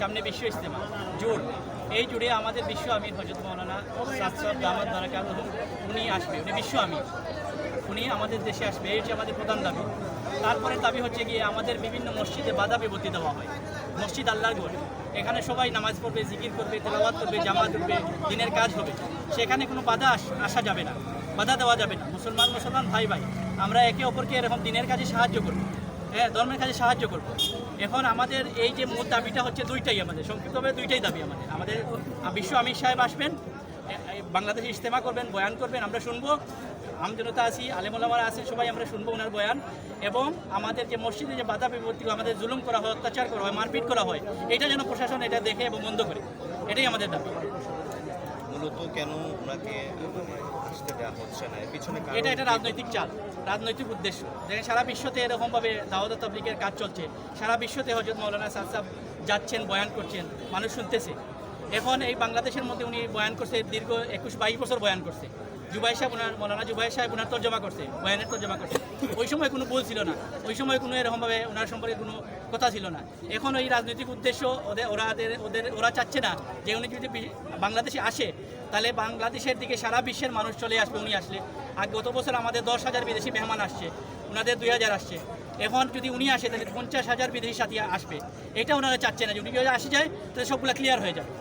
সামনে বিশ্ব ইজতেমা জোর, এই জুড়ে আমাদের বিশ্ব আমির হযরত মাওলানা সাদ দামাত বারাকাতুহু উনি আসবে, উনি বিশ্ব আমির, উনি আমাদের দেশে আসবে, এই হচ্ছে আমাদের প্রধান দাবি। তারপরে দাবি হচ্ছে গিয়ে আমাদের বিভিন্ন মসজিদে বাধা বিপত্তি দেওয়া হয়। মসজিদ আল্লাহর ঘর, এখানে সবাই নামাজ পড়বে, জিকির করবে, তেলাওয়াত করবে, জামাত করবে, দিনের কাজ হবে, সেখানে কোনো বাধা আসা যাবে না, বাধা দেওয়া যাবে না। মুসলমান ভাই ভাই আমরা একে অপরকে এরকম দিনের কাজে সাহায্য করব, হ্যাঁ, ধর্মের কাজে সাহায্য করব। এখন আমাদের এই যে মূল দাবিটা হচ্ছে দুইটাই, আমাদের সংক্ষিপ্তভাবে দুইটাই দাবি। আমাদের বিশ্ব আমির সাহেব আসবেন, বাংলাদেশে ইজতেমা করবেন, বয়ান করবেন, আমরা শুনবো, আমজনতা আছি, আলেমুলামারা আছেন, সবাই আমরা শুনবো ওনার বয়ান। এবং আমাদের যে মসজিদে যে বাধা বিপত্তি, আমাদের জুলুম করা হয়, অত্যাচার করা হয়, মারপিট করা হয়, এটা যেন প্রশাসন এটা দেখে এবং বন্ধ করে, এটাই আমাদের দাবি। মূলত কেন ওনাকে আসতে দেওয়া হচ্ছে না, পিছনে এটা রাজনৈতিক চাল, রাজনৈতিক উদ্দেশ্য। দেখেন সারা বিশ্বতে এরকমভাবে দাওয়াত তাবলীগের কাজ চলছে, সারা বিশ্বতে হযরত মাওলানা সাদ সাহেব যাচ্ছেন, বয়ান করছেন, মানুষ শুনতেছে। এখন এই বাংলাদেশের মধ্যে উনি বয়ান করছে, দীর্ঘ 21-22 বছর বয়ান করছে। জুবাই সাহেব ওনার, মৌলানা জুবাই সাহেব ওনার তর্জমা করছে, বয়ানের তর্জমা করছে। ওই সময় কোনো ভুল ছিল না, ওই সময় কোনো এরকমভাবে ওনার সম্পর্কে কোনো কথা ছিল না। এখন ওই রাজনৈতিক উদ্দেশ্য ওরা চাচ্ছে না যে উনি যদি বাংলাদেশে আসে তাহলে বাংলাদেশের দিকে সারা বিশ্বের মানুষ চলে আসবে উনি আসলে। আর গত বছর আমাদের 10,000 বিদেশি মেহমান আসছে, ওনাদের 2,000 আসছে। এখন যদি উনি আসে তাহলে 50,000 বিদেশি সাথী আসবে। এটা ওনারা চাচ্ছে না যে উনি যদি আসে যায় তাহলে সবগুলো ক্লিয়ার হয়ে যাবে,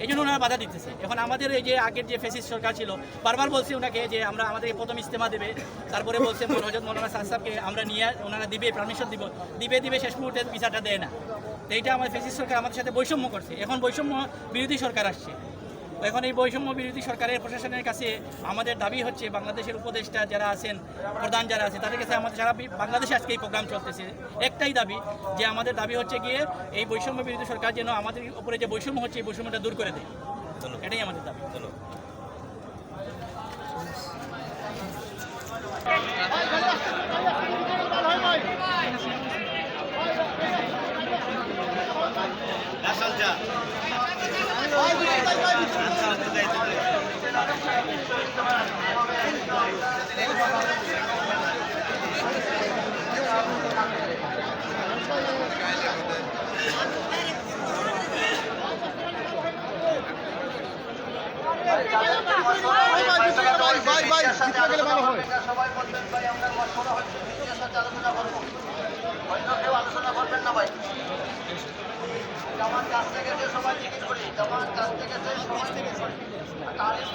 এই জন্য ওনারা বাধা দিতেছে। এখন আমাদের এই যে আগের যে ফ্যাসিস্ট সরকার ছিল, বারবার বলছে ওনাকে যে আমাদেরকে প্রথম ইজতেমা দেবে, তারপরে বলছে হযরত মাওলানা সাদ সাহেবকে আমরা নিয়ে ওনারা দিবে, পারমিশন দিবে, শেষ মুহূর্তে ভিসাটা দেয় না। তো এইটা আমাদের ফ্যাসিস্ট সরকার আমাদের সাথে বৈষম্য করছে। এখন বৈষম্য বিরোধী সরকার আসছে, এখন এই বৈষম্য বিরোধী সরকারের প্রশাসনের কাছে আমাদের দাবি হচ্ছে, বাংলাদেশের উপদেষ্টা যারা আছেন, প্রধান যারা আছে, তাদের কাছে আমাদের সারা বাংলাদেশে আজকে এই প্রোগ্রাম চলতেছে, একটাই দাবি যে আমাদের দাবি হচ্ছে গিয়ে এই বৈষম্য বিরোধী সরকার যেন আমাদের উপরে যে বৈষম্য হচ্ছে এই বৈষম্যটা দূর করে দেয়, এটাই আমাদের দাবি। সবাই বলবেন ভাই আমরা মশলা হচ্ছে আলোচনা করবো, অন্য কেউ আলোচনা করবেন না ভাই। জামাত কাছ থেকে সবাই জিজ্ঞেস করি, জামাত কাছ থেকে সবাই জিজ্ঞেস করি, তারিখ